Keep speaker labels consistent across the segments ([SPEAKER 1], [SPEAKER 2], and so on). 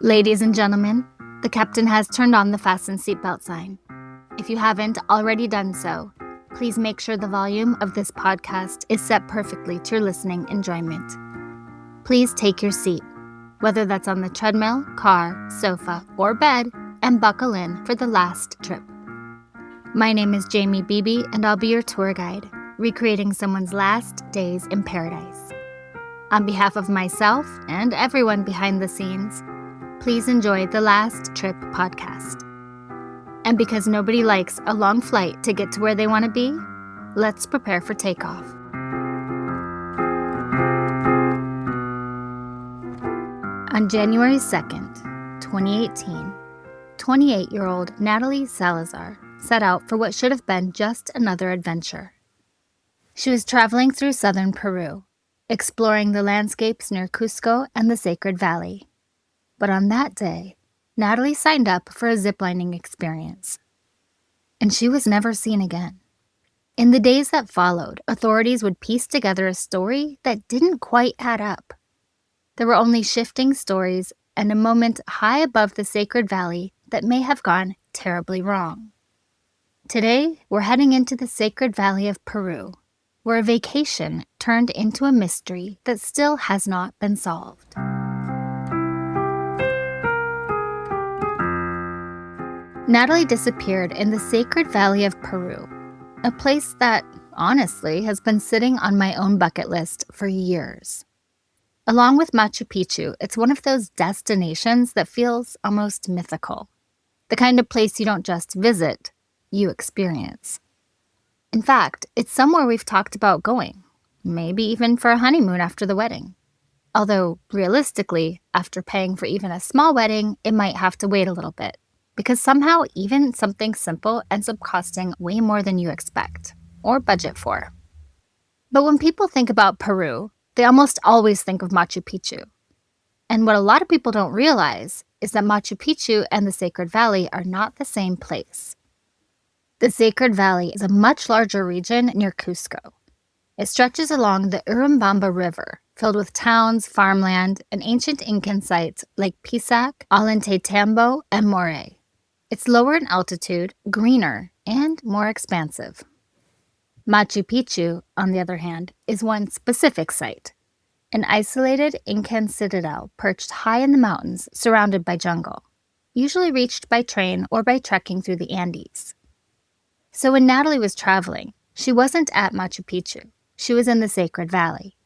[SPEAKER 1] Ladies and gentlemen, the captain has turned on the fasten seatbelt sign. If you haven't already done so, please make sure the volume of this podcast is set perfectly to your listening enjoyment. Please take your seat, whether that's on the treadmill, car, sofa, or bed, and buckle in for the last trip. My name is Jamie Beebe, and I'll be your tour guide, recreating someone's last days in paradise. On behalf of myself and everyone behind the scenes, please enjoy the Last Trip podcast. And because nobody likes a long flight to get to where they want to be, let's prepare for takeoff. On January 2nd, 2018, 28-year-old Nathaly Salazar set out for what should have been just another adventure. She was traveling through southern Peru, exploring the landscapes near Cusco and the Sacred Valley. But on that day, Nathaly signed up for a ziplining experience. And she was never seen again. In the days that followed, authorities would piece together a story that didn't quite add up. There were only shifting stories and a moment high above the Sacred Valley that may have gone terribly wrong. Today, we're heading into the Sacred Valley of Peru, where a vacation turned into a mystery that still has not been solved. Nathaly disappeared in the Sacred Valley of Peru, a place that, honestly, has been sitting on my own bucket list for years. Along with Machu Picchu, it's one of those destinations that feels almost mythical. The kind of place you don't just visit, you experience. In fact, it's somewhere we've talked about going, maybe even for a honeymoon after the wedding. Although, realistically, after paying for even a small wedding, it might have to wait a little bit, because somehow even something simple ends up costing way more than you expect, or budget for. But when people think about Peru, they almost always think of Machu Picchu. And what a lot of people don't realize is that Machu Picchu and the Sacred Valley are not the same place. The Sacred Valley is a much larger region near Cusco. It stretches along the Urubamba River, filled with towns, farmland, and ancient Incan sites like Pisac, Ollantaytambo, and Moray. It's lower in altitude, greener, and more expansive. Machu Picchu, on the other hand, is one specific site, an isolated Incan citadel perched high in the mountains surrounded by jungle, usually reached by train or by trekking through the Andes. So when Nathaly was traveling, she wasn't at Machu Picchu. She was in the Sacred Valley,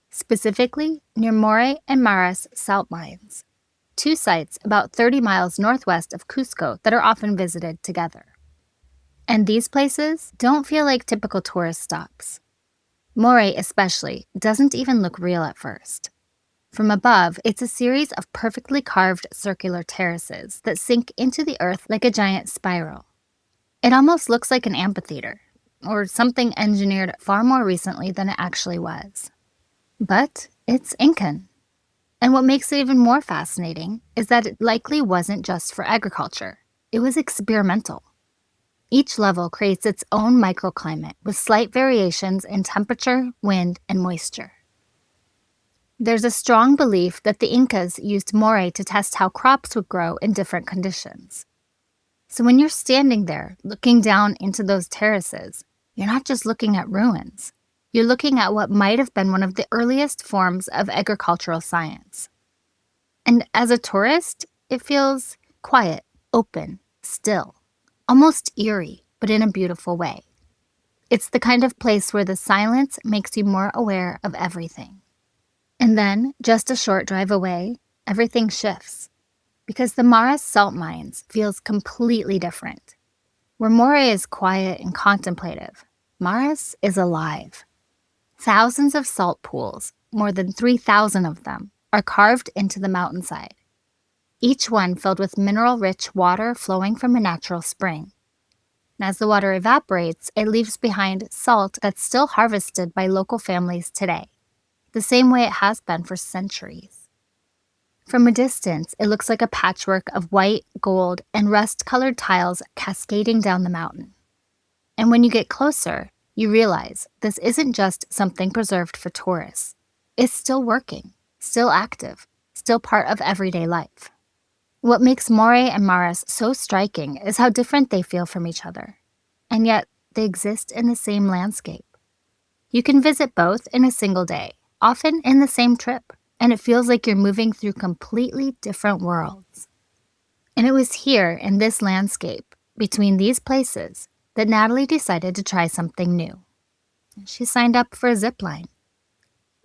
[SPEAKER 1] specifically near Moray and Maras salt mines, two sites about 30 miles northwest of Cusco that are often visited together. And these places don't feel like typical tourist stops. Moray especially doesn't even look real at first. From above, it's a series of perfectly carved circular terraces that sink into the earth like a giant spiral. It almost looks like an amphitheater, or something engineered far more recently than it actually was. But it's Incan. And what makes it even more fascinating is that it likely wasn't just for agriculture. It was experimental. Each level creates its own microclimate with slight variations in temperature, wind, and moisture. There's a strong belief that the Incas used moray to test how crops would grow in different conditions. So when you're standing there, looking down into those terraces, you're not just looking at ruins. You're looking at what might have been one of the earliest forms of agricultural science. And as a tourist, it feels quiet, open, still, almost eerie, but in a beautiful way. It's the kind of place where the silence makes you more aware of everything. And then, just a short drive away, everything shifts. Because the Maras salt mines feels completely different. Where Moray is quiet and contemplative, Maras is alive. Thousands of salt pools, more than 3,000 of them, are carved into the mountainside. Each one filled with mineral-rich water flowing from a natural spring. And as the water evaporates, it leaves behind salt that's still harvested by local families today, the same way it has been for centuries. From a distance, it looks like a patchwork of white, gold, and rust-colored tiles cascading down the mountain. And when you get closer, you realize this isn't just something preserved for tourists. It's still working, still active, still part of everyday life. What makes Moray and Maras so striking is how different they feel from each other, and yet they exist in the same landscape. You can visit both in a single day, often in the same trip, and it feels like you're moving through completely different worlds. And it was here in this landscape, between these places, that Nathaly decided to try something new. She signed up for a zip line.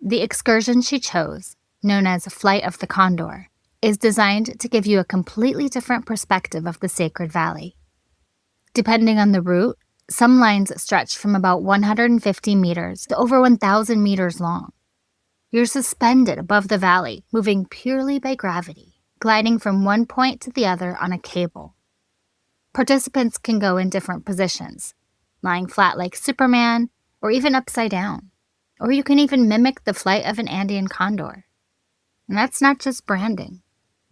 [SPEAKER 1] The excursion she chose, known as Flight of the Condor, is designed to give you a completely different perspective of the Sacred Valley. Depending on the route, some lines stretch from about 150 meters to over 1,000 meters long. You're suspended above the valley, moving purely by gravity, gliding from one point to the other on a cable. Participants can go in different positions, lying flat like Superman, or even upside down. Or you can even mimic the flight of an Andean condor. And that's not just branding.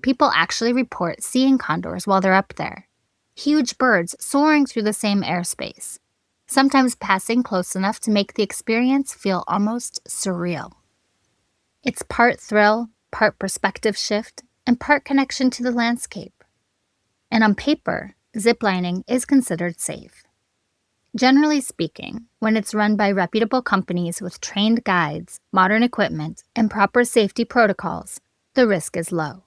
[SPEAKER 1] People actually report seeing condors while they're up there. Huge birds soaring through the same airspace, sometimes passing close enough to make the experience feel almost surreal. It's part thrill, part perspective shift, and part connection to the landscape. And on paper, ziplining is considered safe. Generally speaking, when it's run by reputable companies with trained guides, modern equipment, and proper safety protocols, the risk is low.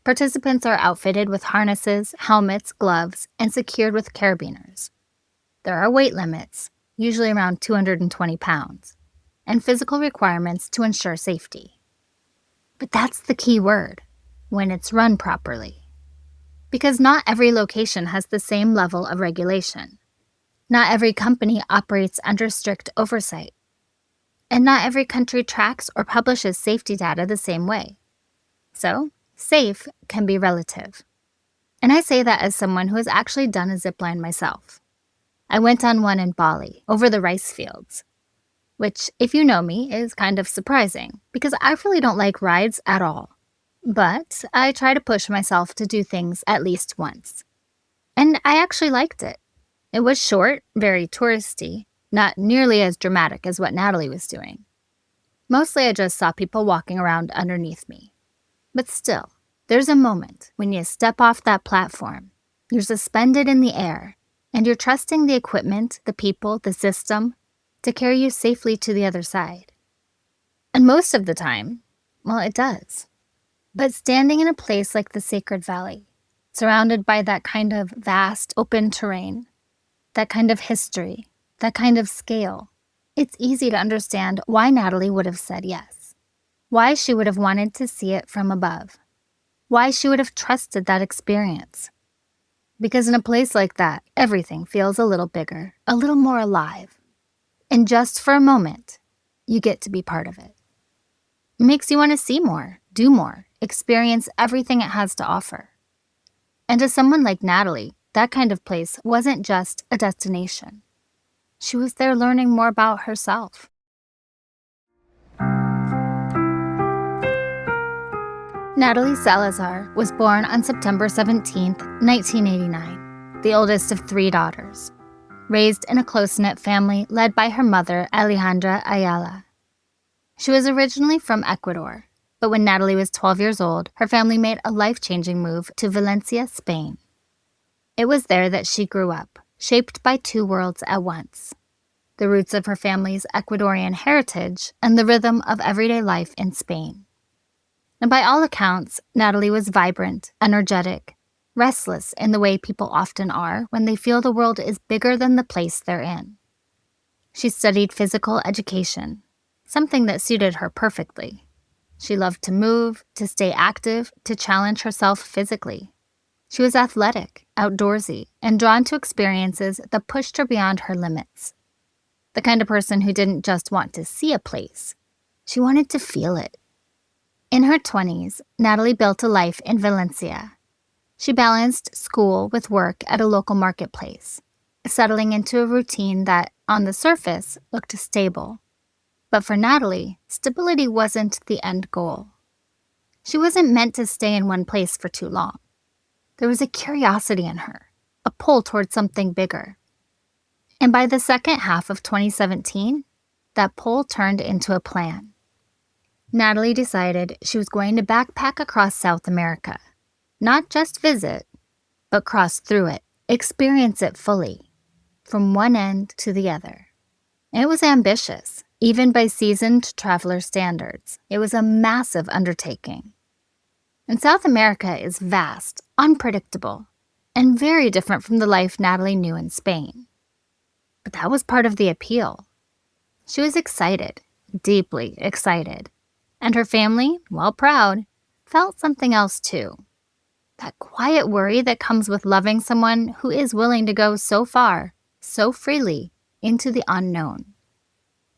[SPEAKER 1] Participants are outfitted with harnesses, helmets, gloves, and secured with carabiners. There are weight limits, usually around 220 pounds, and physical requirements to ensure safety. But that's the key word, when it's run properly. Because not every location has the same level of regulation. Not every company operates under strict oversight. And not every country tracks or publishes safety data the same way. So, safe can be relative. And I say that as someone who has actually done a zipline myself. I went on one in Bali, over the rice fields, which, if you know me, is kind of surprising, because I really don't like rides at all. But I try to push myself to do things at least once. And I actually liked it. It was short, very touristy, not nearly as dramatic as what Nathaly was doing. Mostly I just saw people walking around underneath me. But still, there's a moment when you step off that platform, you're suspended in the air, and you're trusting the equipment, the people, the system, to carry you safely to the other side. And most of the time, well, it does. But standing in a place like the Sacred Valley, surrounded by that kind of vast, open terrain, that kind of history, that kind of scale, it's easy to understand why Nathaly would have said yes. Why she would have wanted to see it from above. Why she would have trusted that experience. Because in a place like that, everything feels a little bigger, a little more alive. And just for a moment, you get to be part of it. It makes you want to see more, do more, experience everything it has to offer. And to someone like Nathaly, that kind of place wasn't just a destination. She was there learning more about herself. Nathaly Salazar was born on September 17, 1989, the oldest of 3 daughters, raised in a close-knit family led by her mother, Alejandra Ayala. She was originally from Ecuador, but when Nathaly was 12 years old, her family made a life-changing move to Valencia, Spain. It was there that she grew up, shaped by 2 worlds at once: the roots of her family's Ecuadorian heritage and the rhythm of everyday life in Spain. And by all accounts, Nathaly was vibrant, energetic, restless in the way people often are when they feel the world is bigger than the place they're in. She studied physical education, something that suited her perfectly. She loved to move, to stay active, to challenge herself physically. She was athletic, outdoorsy, and drawn to experiences that pushed her beyond her limits. The kind of person who didn't just want to see a place, she wanted to feel it. In her 20s, Nathaly built a life in Valencia. She balanced school with work at a local marketplace, settling into a routine that, on the surface, looked stable. But for Nathaly, stability wasn't the end goal. She wasn't meant to stay in one place for too long. There was a curiosity in her, a pull toward something bigger. And by the second half of 2017, that pull turned into a plan. Nathaly decided she was going to backpack across South America. Not just visit, but cross through it, experience it fully, from one end to the other. It was ambitious, even by seasoned traveler standards. It was a massive undertaking. And South America is vast, unpredictable, and very different from the life Nathaly knew in Spain. But that was part of the appeal. She was excited, deeply excited. And her family, while proud, felt something else too. That quiet worry that comes with loving someone who is willing to go so far, so freely, into the unknown.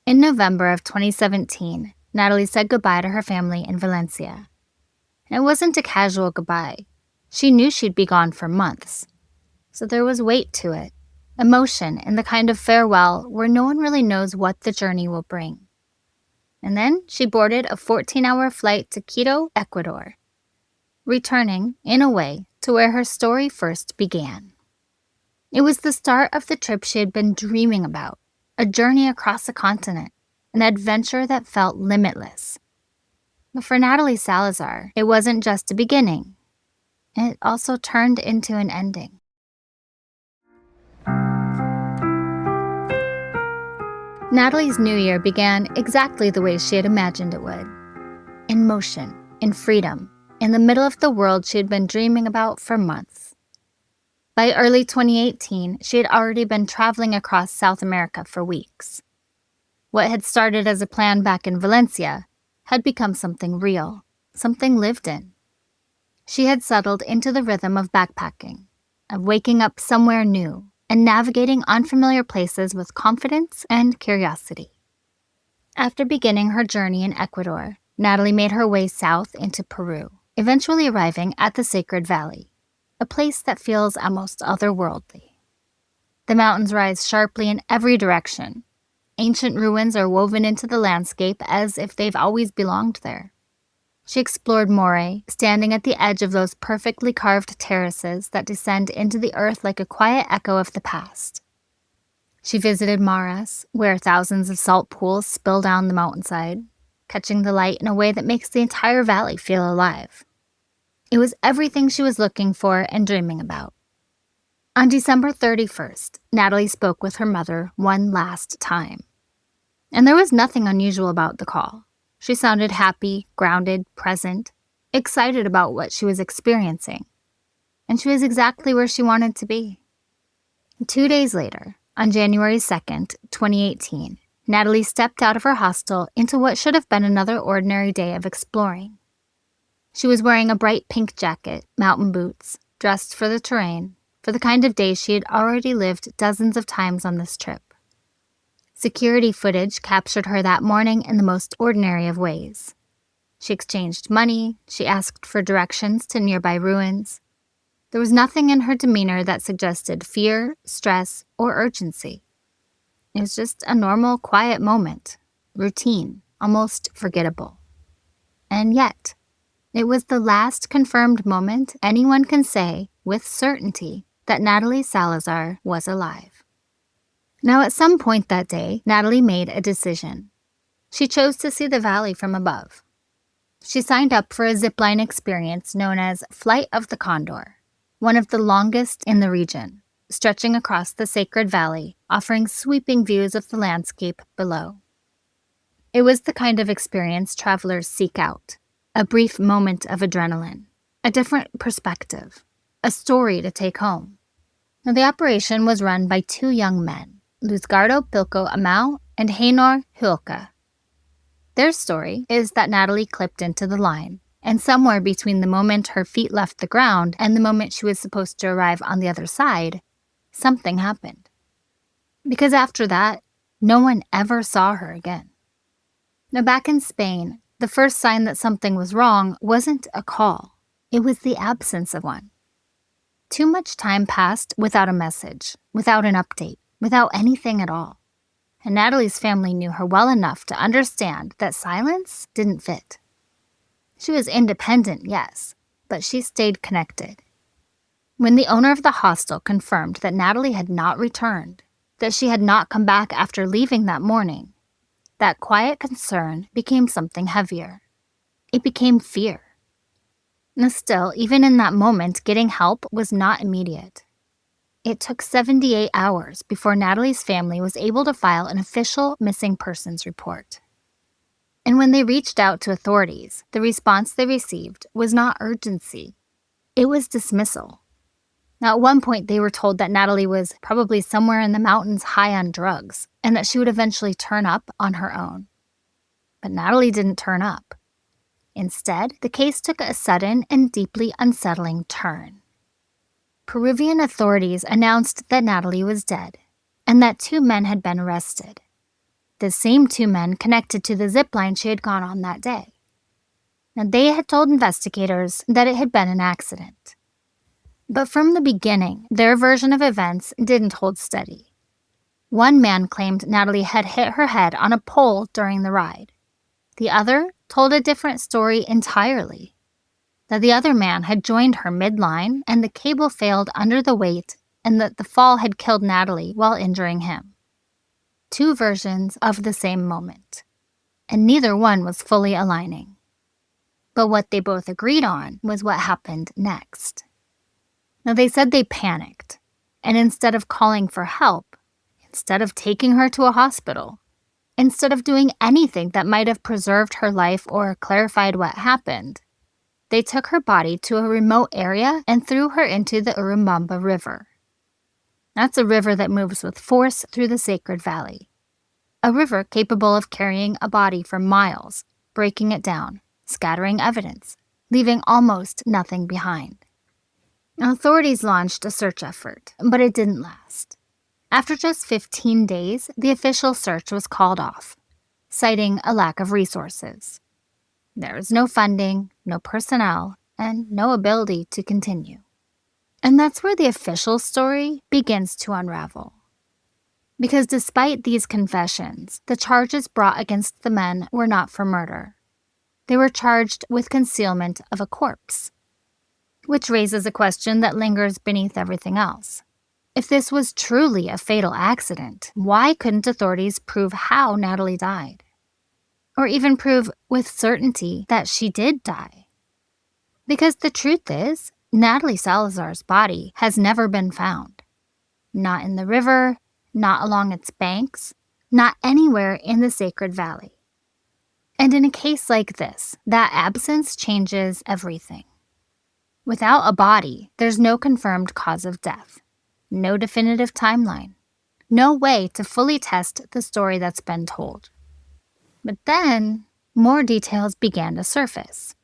[SPEAKER 1] In November of 2017, Nathaly said goodbye to her family in Valencia. And it wasn't a casual goodbye. She knew she'd be gone for months. So there was weight to it, emotion, and the kind of farewell where no one really knows what the journey will bring. And then she boarded a 14-hour flight to Quito, Ecuador, returning, in a way, to where her story first began. It was the start of the trip she had been dreaming about, a journey across a continent, an adventure that felt limitless. But for Nathaly Salazar, it wasn't just a beginning. It also turned into an ending. Nathaly's new year began exactly the way she had imagined it would. In motion, in freedom, in the middle of the world she had been dreaming about for months. By early 2018, she had already been traveling across South America for weeks. What had started as a plan back in Valencia had become something real, something lived in. She had settled into the rhythm of backpacking, of waking up somewhere new, and navigating unfamiliar places with confidence and curiosity. After beginning her journey in Ecuador, Nathaly made her way south into Peru, eventually arriving at the Sacred Valley, a place that feels almost otherworldly. The mountains rise sharply in every direction. Ancient ruins are woven into the landscape as if they've always belonged there. She explored Moray, standing at the edge of those perfectly carved terraces that descend into the earth like a quiet echo of the past. She visited Maras, where thousands of salt pools spill down the mountainside, catching the light in a way that makes the entire valley feel alive. It was everything she was looking for and dreaming about. On December 31st, Nathaly spoke with her mother one last time. And there was nothing unusual about the call. She sounded happy, grounded, present, excited about what she was experiencing. And she was exactly where she wanted to be. 2 days later, on January 2nd, 2018, Nathaly stepped out of her hostel into what should have been another ordinary day of exploring. She was wearing a bright pink jacket, mountain boots, dressed for the terrain, for the kind of day she had already lived dozens of times on this trip. Security footage captured her that morning in the most ordinary of ways. She exchanged money, she asked for directions to nearby ruins. There was nothing in her demeanor that suggested fear, stress, or urgency. It was just a normal, quiet moment, routine, almost forgettable. And yet, it was the last confirmed moment anyone can say with certainty that Nathaly Salazar was alive. Now, at some point that day, Nathaly made a decision. She chose to see the valley from above. She signed up for a zipline experience known as Flight of the Condor, one of the longest in the region, stretching across the Sacred Valley, offering sweeping views of the landscape below. It was the kind of experience travelers seek out, a brief moment of adrenaline, a different perspective, a story to take home. Now, the operation was run by 2 young men, Luzgardo Pilco Amau and Heinor Hulka. Their story is that Nathaly clipped into the line, and somewhere between the moment her feet left the ground and the moment she was supposed to arrive on the other side, something happened. Because after that, no one ever saw her again. Now, back in Spain, the first sign that something was wrong wasn't a call. It was the absence of one. Too much time passed without a message, without an update, without anything at all. And Nathaly's family knew her well enough to understand that silence didn't fit. She was independent, yes, but she stayed connected. When the owner of the hostel confirmed that Nathaly had not returned, that she had not come back after leaving that morning, that quiet concern became something heavier. It became fear. Still, even in that moment, getting help was not immediate. It took 78 hours before Nathaly's family was able to file an official missing persons report. And when they reached out to authorities, the response they received was not urgency. It was dismissal. Now, at one point, they were told that Nathaly was probably somewhere in the mountains high on drugs, and that she would eventually turn up on her own. But Nathaly didn't turn up. Instead, the case took a sudden and deeply unsettling turn. Peruvian authorities announced that Nathaly was dead, and that 2 men had been arrested. The same 2 men connected to the zipline she had gone on that day. Now, they had told investigators that it had been an accident. But from the beginning, their version of events didn't hold steady. One man claimed Nathaly had hit her head on a pole during the ride. The other told a different story entirely. That the other man had joined her midline and the cable failed under the weight, and that the fall had killed Nathaly while injuring him. 2 versions of the same moment, and neither one was fully aligning. But what they both agreed on was what happened next. Now, they said they panicked, and instead of calling for help, instead of taking her to a hospital, instead of doing anything that might have preserved her life or clarified what happened, they took her body to a remote area and threw her into the Urubamba River. That's a river that moves with force through the Sacred Valley. A river capable of carrying a body for miles, breaking it down, scattering evidence, leaving almost nothing behind. Authorities launched a search effort, but it didn't last. After just 15 days, the official search was called off, citing a lack of resources. There was no funding, no personnel, and no ability to continue. And that's where the official story begins to unravel. Because despite these confessions, the charges brought against the men were not for murder. They were charged with concealment of a corpse, which raises a question that lingers beneath everything else. If this was truly a fatal accident, why couldn't authorities prove how Nathaly died? Or even prove with certainty that she did die? Because the truth is, Nathaly Salazar's body has never been found. Not in the river, not along its banks, not anywhere in the Sacred Valley. And in a case like this, that absence changes everything. Without a body, there's no confirmed cause of death, no definitive timeline, no way to fully test the story that's been told. But then, more details began to surface.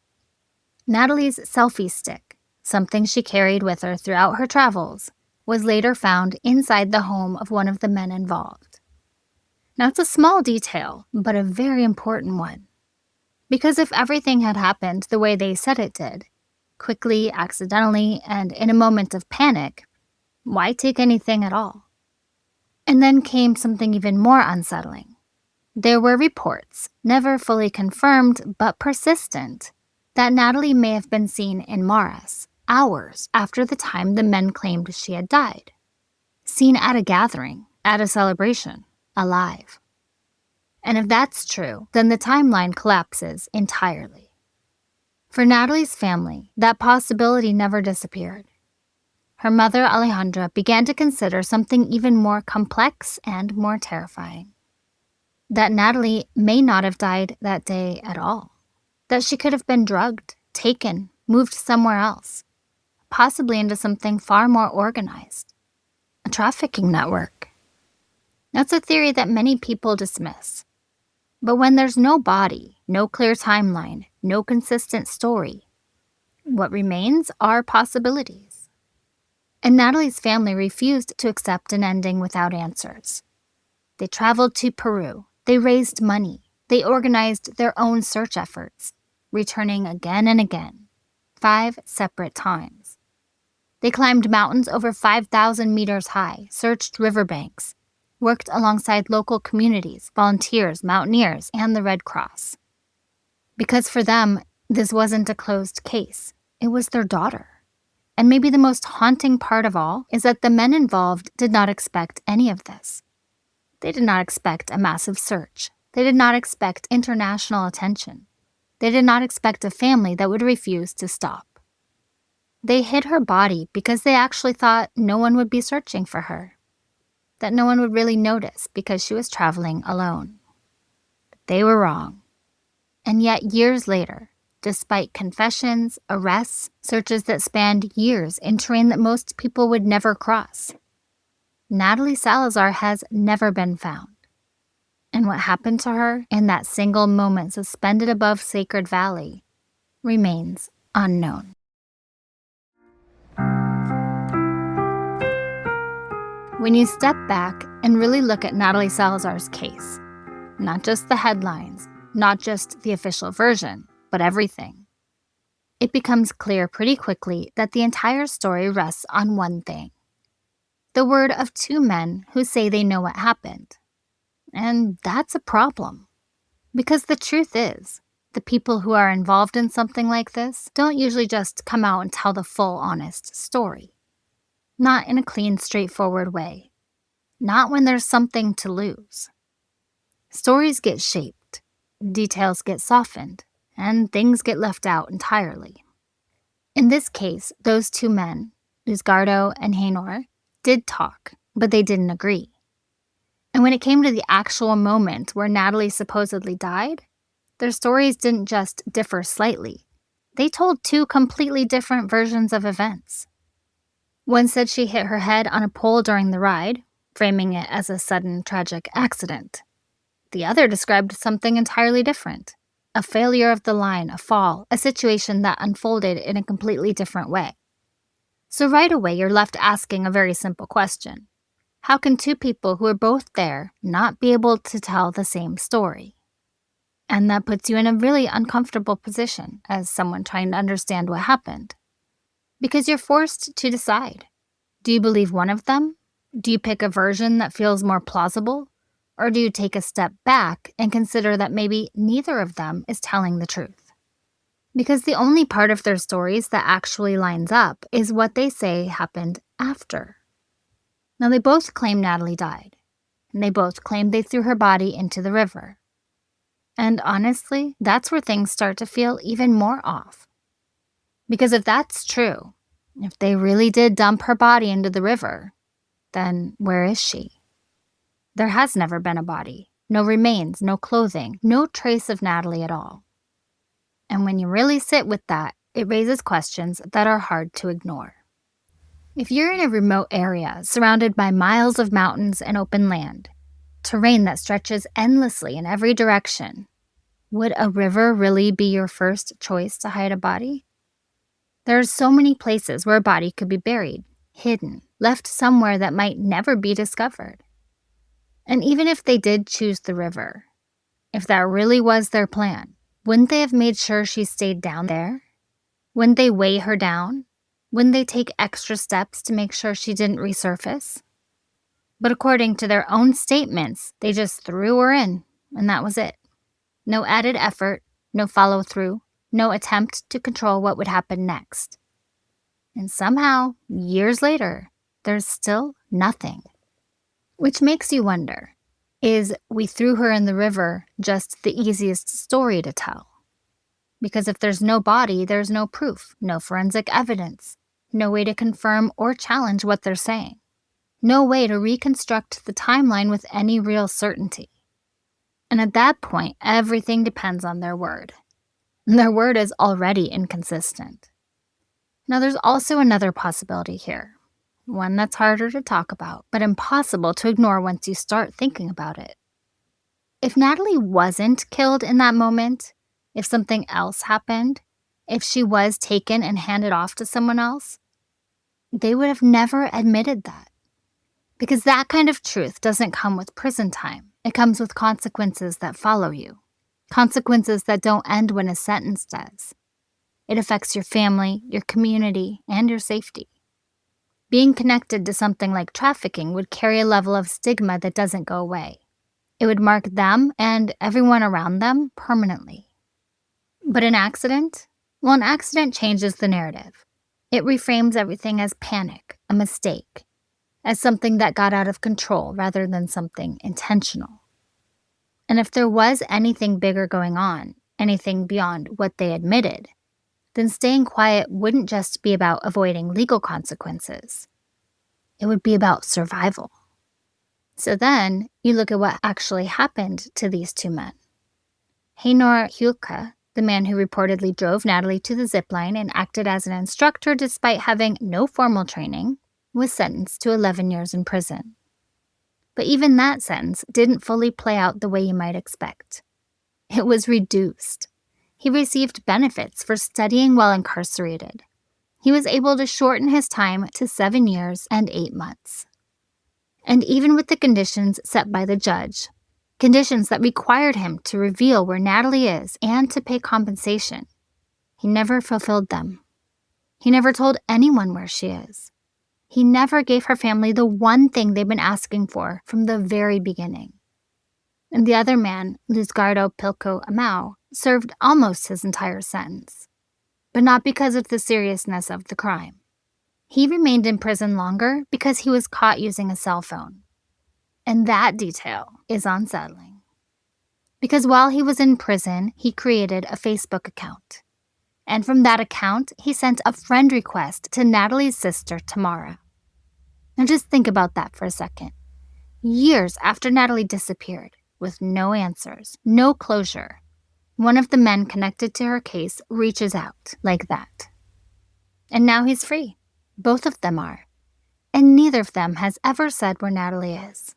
[SPEAKER 1] Nathaly's selfie stick, something she carried with her throughout her travels, was later found inside the home of one of the men involved. Now, it's a small detail, but a very important one. Because if everything had happened the way they said it did, quickly, accidentally, and in a moment of panic, why take anything at all? And then came something even more unsettling. There were reports, never fully confirmed but persistent, that Nathaly may have been seen in Maras hours after the time the men claimed she had died. Seen at a gathering, at a celebration, alive. And if that's true, then the timeline collapses entirely. For Nathaly's family, that possibility never disappeared. Her mother, Alejandra, began to consider something even more complex and more terrifying. That Nathaly may not have died that day at all. That she could have been drugged, taken, moved somewhere else, possibly into something far more organized. A trafficking network. That's a theory that many people dismiss. But when there's no body, no clear timeline, no consistent story, what remains are possibilities. And Nathaly's family refused to accept an ending without answers. They traveled to Peru. They raised money. They organized their own search efforts, returning again and again, 5 separate times. They climbed mountains over 5,000 meters high, searched riverbanks, worked alongside local communities, volunteers, mountaineers, and the Red Cross. Because for them, this wasn't a closed case. It was their daughter. And maybe the most haunting part of all is that the men involved did not expect any of this. They did not expect a massive search. They did not expect international attention. They did not expect a family that would refuse to stop. They hid her body because they actually thought no one would be searching for her, that no one would really notice because she was traveling alone. But they were wrong. And yet years later, despite confessions, arrests, searches that spanned years in terrain that most people would never cross, Nathaly Salazar has never been found. And what happened to her in that single moment suspended above Sacred Valley remains unknown. When you step back and really look at Nathaly Salazar's case, not just the headlines, not just the official version, but everything, it becomes clear pretty quickly that the entire story rests on one thing: the word of two men who say they know what happened. And that's a problem. Because the truth is, the people who are involved in something like this don't usually just come out and tell the full, honest story. Not in a clean, straightforward way. Not when there's something to lose. Stories get shaped, details get softened, and things get left out entirely. In this case, those two men, Uzgardo and Haynor, did talk, but they didn't agree. And when it came to the actual moment where Nathaly supposedly died, their stories didn't just differ slightly. They told two completely different versions of events. One said she hit her head on a pole during the ride, framing it as a sudden tragic accident. The other described something entirely different: a failure of the line, a fall, a situation that unfolded in a completely different way. So right away, you're left asking a very simple question. How can two people who are both there not be able to tell the same story? And that puts you in a really uncomfortable position as someone trying to understand what happened. Because you're forced to decide. Do you believe one of them? Do you pick a version that feels more plausible? Or do you take a step back and consider that maybe neither of them is telling the truth? Because the only part of their stories that actually lines up is what they say happened after. Now, they both claim Nathaly died, and they both claim they threw her body into the river. And honestly, that's where things start to feel even more off. Because if that's true, if they really did dump her body into the river, then where is she? There has never been a body, no remains, no clothing, no trace of Nathaly at all. And when you really sit with that, it raises questions that are hard to ignore. If you're in a remote area surrounded by miles of mountains and open land, terrain that stretches endlessly in every direction, would a river really be your first choice to hide a body? There are so many places where a body could be buried, hidden, left somewhere that might never be discovered. And even if they did choose the river, if that really was their plan, wouldn't they have made sure she stayed down there? Wouldn't they weigh her down? Wouldn't they take extra steps to make sure she didn't resurface? But according to their own statements, they just threw her in, and that was it. No added effort, no follow-through, no attempt to control what would happen next. And somehow, years later, there's still nothing. Which makes you wonder, is "we threw her in the river" just the easiest story to tell? Because if there's no body, there's no proof, no forensic evidence, no way to confirm or challenge what they're saying, no way to reconstruct the timeline with any real certainty. And at that point, everything depends on their word. And their word is already inconsistent. Now, there's also another possibility here, one that's harder to talk about, but impossible to ignore once you start thinking about it. If Nathaly wasn't killed in that moment, if something else happened, if she was taken and handed off to someone else, they would have never admitted that. Because that kind of truth doesn't come with prison time. It comes with consequences that follow you. Consequences that don't end when a sentence does. It affects your family, your community, and your safety. Being connected to something like trafficking would carry a level of stigma that doesn't go away. It would mark them and everyone around them permanently. But an accident? Well, an accident changes the narrative. It reframes everything as panic, a mistake, as something that got out of control rather than something intentional. And if there was anything bigger going on, anything beyond what they admitted, then staying quiet wouldn't just be about avoiding legal consequences. It would be about survival. So then, you look at what actually happened to these two men. Heinor Hulke, the man who reportedly drove Nathaly to the zipline and acted as an instructor despite having no formal training, was sentenced to 11 years in prison. But even that sentence didn't fully play out the way you might expect. It was reduced. He received benefits for studying while incarcerated. He was able to shorten his time to 7 years and 8 months. And even with the conditions set by the judge, conditions that required him to reveal where Nathaly is and to pay compensation, he never fulfilled them. He never told anyone where she is. He never gave her family the one thing they've been asking for from the very beginning. And the other man, Luzgardo Pilco Amau, served almost his entire sentence, but not because of the seriousness of the crime. He remained in prison longer because he was caught using a cell phone. And that detail is unsettling. Because while he was in prison, he created a Facebook account. And from that account, he sent a friend request to Nathaly's sister, Tamara. Now just think about that for a second. Years after Nathaly disappeared, with no answers, no closure, one of the men connected to her case reaches out like that. And now he's free. Both of them are. And neither of them has ever said where Nathaly is.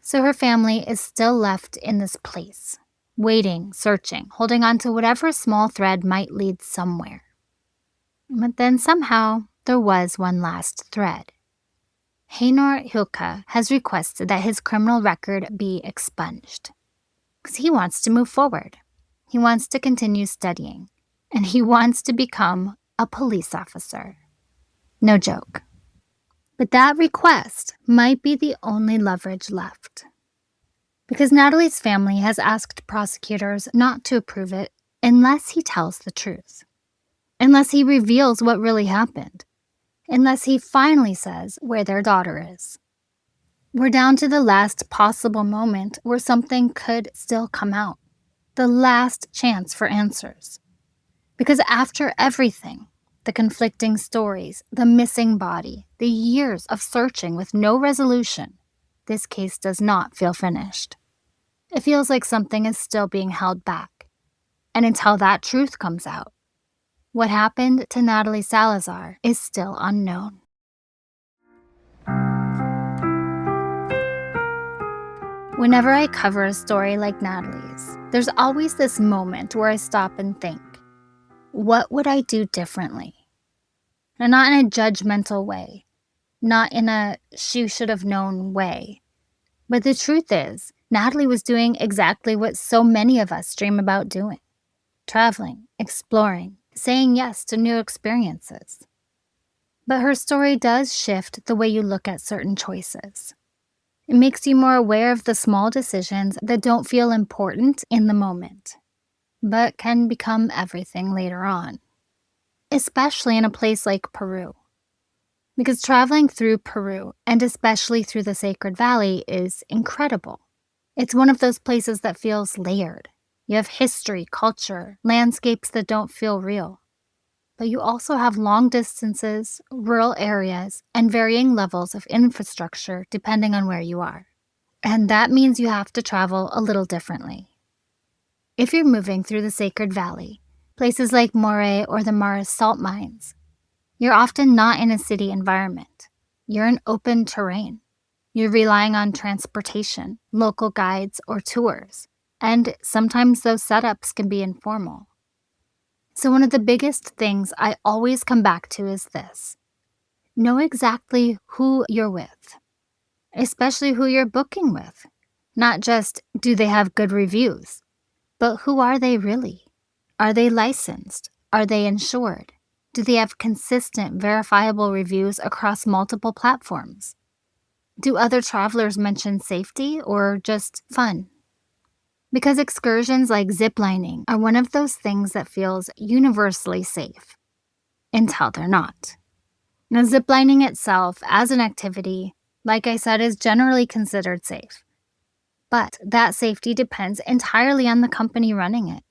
[SPEAKER 1] So her family is still left in this place, waiting, searching, holding on to whatever small thread might lead somewhere. But then somehow there was one last thread. Heinor Hulke has requested that his criminal record be expunged. Because he wants to move forward. He wants to continue studying. And he wants to become a police officer. No joke. But that request might be the only leverage left. Because Nathaly's family has asked prosecutors not to approve it unless he tells the truth. Unless he reveals what really happened. Unless he finally says where their daughter is. We're down to the last possible moment where something could still come out. The last chance for answers. Because after everything, the conflicting stories, the missing body, the years of searching with no resolution, this case does not feel finished. It feels like something is still being held back. And until that truth comes out, what happened to Nathaly Salazar is still unknown. Whenever I cover a story like Nathaly's, there's always this moment where I stop and think, what would I do differently? And not in a judgmental way, not in a she should have known way. But the truth is, Nathaly was doing exactly what so many of us dream about doing. Traveling, exploring, saying yes to new experiences. But her story does shift the way you look at certain choices. It makes you more aware of the small decisions that don't feel important in the moment, but can become everything later on. Especially in a place like Peru. Because traveling through Peru, and especially through the Sacred Valley, is incredible. It's one of those places that feels layered. You have history, culture, landscapes that don't feel real. But you also have long distances, rural areas, and varying levels of infrastructure depending on where you are. And that means you have to travel a little differently. If you're moving through the Sacred Valley, places like Moray or the Mars salt mines, you're often not in a city environment. You're in open terrain. You're relying on transportation, local guides, or tours. And sometimes those setups can be informal. So one of the biggest things I always come back to is this. Know exactly who you're with, especially who you're booking with. Not just, do they have good reviews, but who are they really? Are they licensed? Are they insured? Do they have consistent, verifiable reviews across multiple platforms? Do other travelers mention safety or just fun? Because excursions like ziplining are one of those things that feels universally safe, until they're not. Now, ziplining itself as an activity, like I said, is generally considered safe. But that safety depends entirely on the company running it.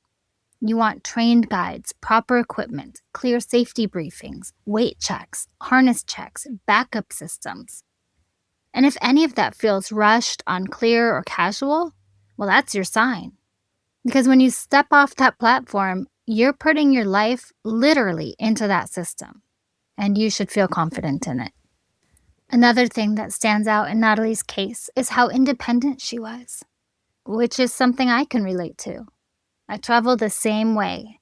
[SPEAKER 1] You want trained guides, proper equipment, clear safety briefings, weight checks, harness checks, backup systems. And if any of that feels rushed, unclear, or casual, well, that's your sign. Because when you step off that platform, you're putting your life literally into that system, and you should feel confident in it. Another thing that stands out in Nathaly's case is how independent she was, which is something I can relate to. I travel the same way.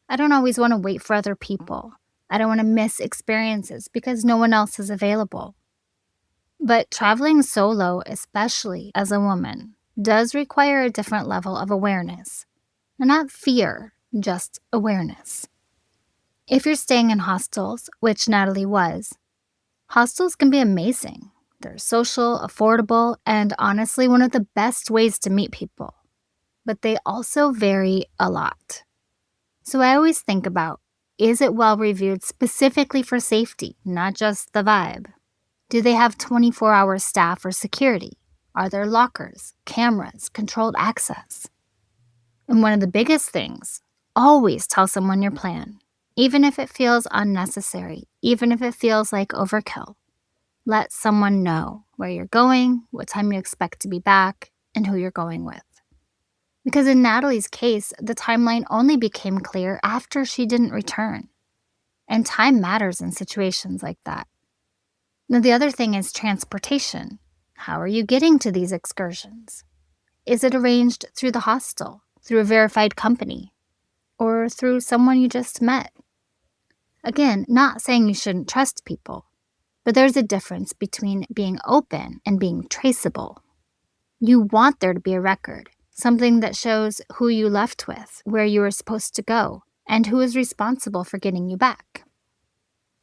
[SPEAKER 1] I don't always want to wait for other people. I don't want to miss experiences because no one else is available. But traveling solo, especially as a woman, does require a different level of awareness. And not fear, just awareness. If you're staying in hostels, which Nathaly was, hostels can be amazing. They're social, affordable, and honestly one of the best ways to meet people. But they also vary a lot. So I always think about, is it well reviewed specifically for safety, not just the vibe? Do they have 24-hour staff or security? Are there lockers, cameras, controlled access? And one of the biggest things, always tell someone your plan, even if it feels unnecessary, even if it feels like overkill. Let someone know where you're going, what time you expect to be back, and who you're going with. Because in Nathaly's case, the timeline only became clear after she didn't return. And time matters in situations like that. Now, the other thing is transportation. How are you getting to these excursions? Is it arranged through the hostel, through a verified company, or through someone you just met? Again, not saying you shouldn't trust people, but there's a difference between being open and being traceable. You want there to be a record, something that shows who you left with, where you were supposed to go, and who is responsible for getting you back.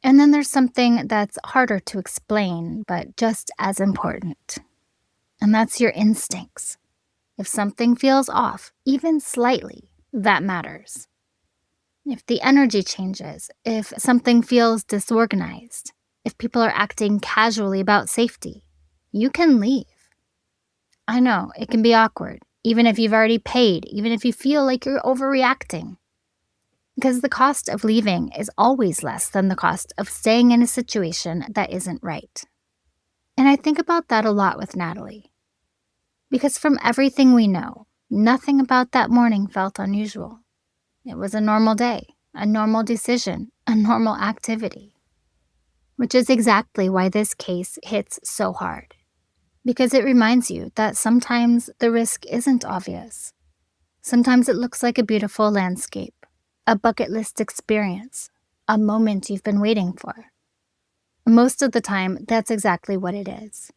[SPEAKER 1] And then there's something that's harder to explain, but just as important. And that's your instincts. If something feels off, even slightly, that matters. If the energy changes, if something feels disorganized, if people are acting casually about safety, you can leave. I know, it can be awkward, even if you've already paid, even if you feel like you're overreacting. Because the cost of leaving is always less than the cost of staying in a situation that isn't right. And I think about that a lot with Nathaly. Because from everything we know, nothing about that morning felt unusual. It was a normal day, a normal decision, a normal activity. Which is exactly why this case hits so hard. Because it reminds you that sometimes the risk isn't obvious. Sometimes it looks like a beautiful landscape, a bucket list experience, a moment you've been waiting for. Most of the time, that's exactly what it is.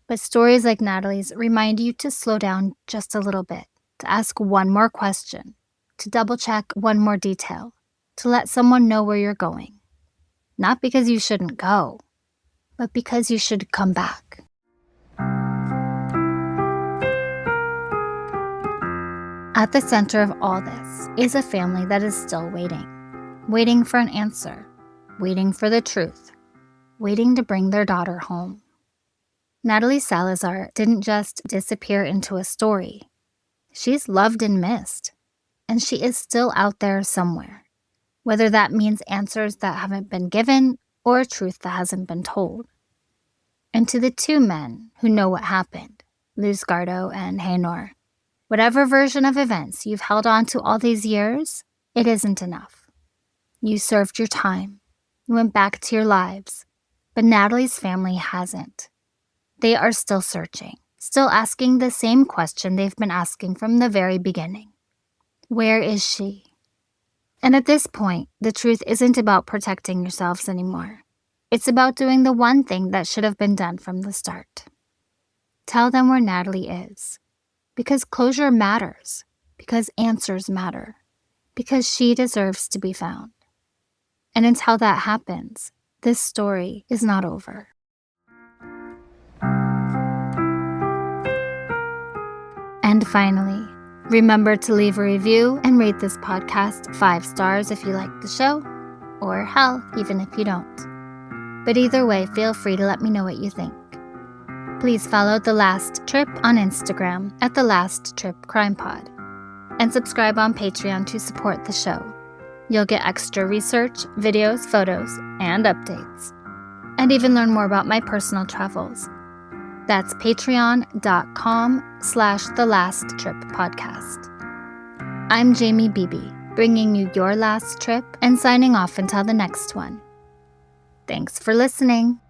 [SPEAKER 1] But stories like Nathaly's remind you to slow down just a little bit, to ask one more question, to double-check one more detail, to let someone know where you're going. Not because you shouldn't go, but because you should come back. At the center of all this is a family that is still waiting for an answer, waiting for the truth, waiting to bring their daughter home. Nathaly Salazar didn't just disappear into a story. She's loved and missed, and she is still out there somewhere, whether that means answers that haven't been given or a truth that hasn't been told. And to the two men who know what happened, Luzgardo and Haynor, whatever version of events you've held on to all these years, it isn't enough. You served your time. You went back to your lives. But Nathaly's family hasn't. They are still searching, still asking the same question they've been asking from the very beginning. Where is she? And at this point, the truth isn't about protecting yourselves anymore. It's about doing the one thing that should have been done from the start. Tell them where Nathaly is. Because closure matters. Because answers matter. Because she deserves to be found. And until that happens, this story is not over. And finally, remember to leave a review and rate this podcast 5 stars if you like the show, or hell, even if you don't. But either way, feel free to let me know what you think. Please follow The Last Trip on Instagram at The Last Trip Crime Pod. and subscribe on Patreon to support the show. You'll get extra research, videos, photos, and updates, and even learn more about my personal travels. That's patreon.com/thelasttrippodcast. I'm Jamie Beebe, bringing you your last trip and signing off until the next one. Thanks for listening.